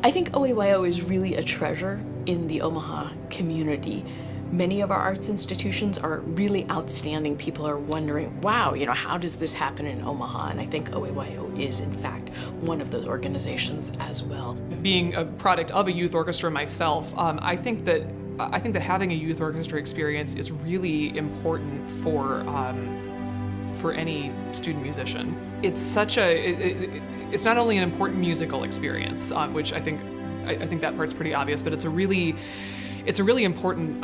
I think OAYO is really a treasure in the Omaha community. Many of our arts institutions are really outstanding. People are wondering, wow, how does this happen in Omaha? And I think OAYO is, in fact, one of those organizations as well. Being a product of a youth orchestra myself, I think that having a youth orchestra experience is really important for any student musician. It's it's not only an important musical experience, which I think that part's pretty obvious, but it's a really important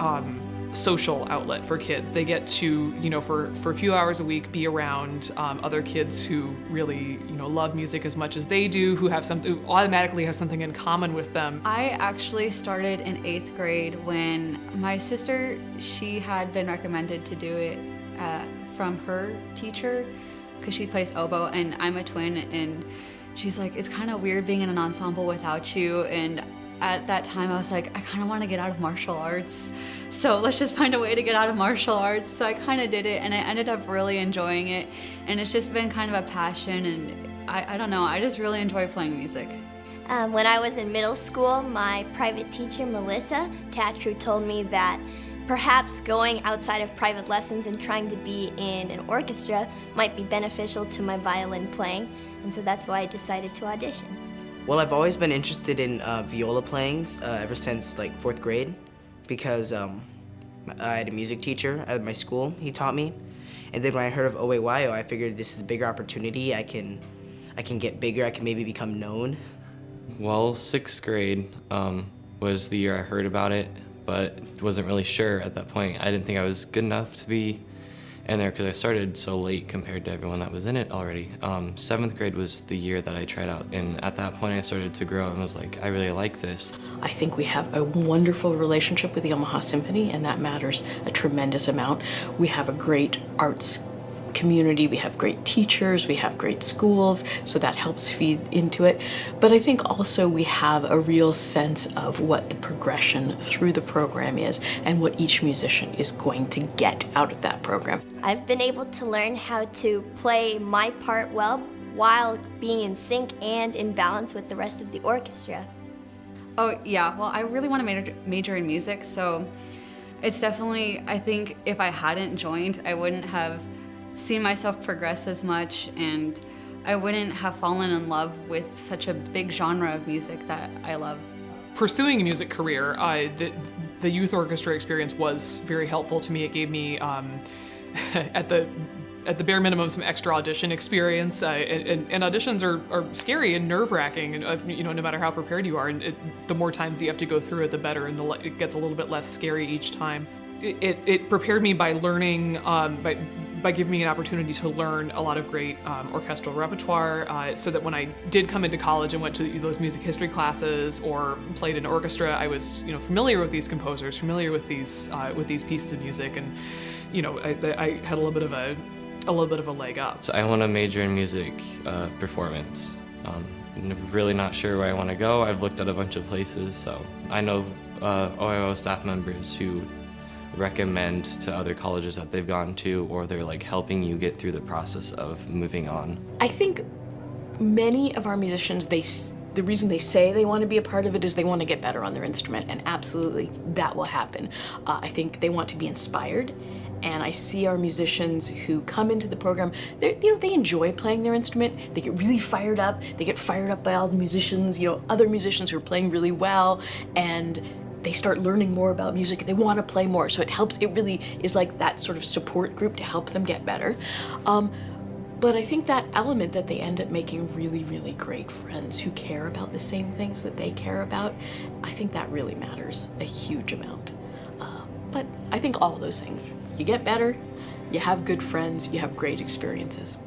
social outlet for kids. They get to, for a few hours a week, be around other kids who really, love music as much as they do, who automatically have something in common with them. I actually started in 8th grade when my sister, she had been recommended to do it from her teacher, because she plays oboe and I'm a twin, and she's like, it's kind of weird being in an ensemble without you. And at that time I was like, I kind of want to get out of martial arts, so let's just find a way to get out of martial arts. So I kind of did it, and I ended up really enjoying it, and it's just been kind of a passion, and I don't know, I just really enjoy playing music. When I was in middle school, my private teacher, Melissa Tatru, told me that perhaps going outside of private lessons and trying to be in an orchestra might be beneficial to my violin playing, and so that's why I decided to audition. Well, I've always been interested in viola playings ever since like 4th grade, because I had a music teacher at my school. He taught me, and then when I heard of OAYO, I figured this is a bigger opportunity. I can get bigger. I can maybe become known. Well, 6th grade was the year I heard about it, but wasn't really sure at that point. I didn't think I was good enough to be in there because I started so late compared to everyone that was in it already. 7th grade was the year that I tried out, and at that point I started to grow and was like, I really like this. I think we have a wonderful relationship with the Omaha Symphony, and that matters a tremendous amount. We have a great arts community, we have great teachers, we have great schools, so that helps feed into it. But I think also we have a real sense of what the progression through the program is and what each musician is going to get out of that program. I've been able to learn how to play my part well while being in sync and in balance with the rest of the orchestra. Oh yeah, well I really want to major in music, so it's definitely, I think if I hadn't joined, I wouldn't have seen myself progress as much, and I wouldn't have fallen in love with such a big genre of music that I love. Pursuing a music career, the youth orchestra experience was very helpful to me. It gave me, at the bare minimum, some extra audition experience, and auditions are scary and nerve-wracking, and no matter how prepared you are, and the more times you have to go through it, the better, and it gets a little bit less scary each time. It prepared me by learning, by giving me an opportunity to learn a lot of great orchestral repertoire, so that when I did come into college and went to those music history classes or played in an orchestra, I was familiar with these composers, familiar with these pieces of music, and I had a little bit of a leg up. So I want to major in music performance. I'm really not sure where I want to go. I've looked at a bunch of places, so I know OAYO staff members who recommend to other colleges that they've gone to, or they're like helping you get through the process of moving on. I think many of our musicians, the reason they say they want to be a part of it is they want to get better on their instrument, and absolutely that will happen. I think they want to be inspired, and I see our musicians who come into the program, they enjoy playing their instrument. They get really fired up. They get fired up by all the musicians, other musicians who are playing really well, and they start learning more about music. They want to play more, so it helps. It really is like that sort of support group to help them get better. But I think that element that they end up making really, really great friends who care about the same things that they care about, I think that really matters a huge amount. But I think all of those things, you get better, you have good friends, you have great experiences.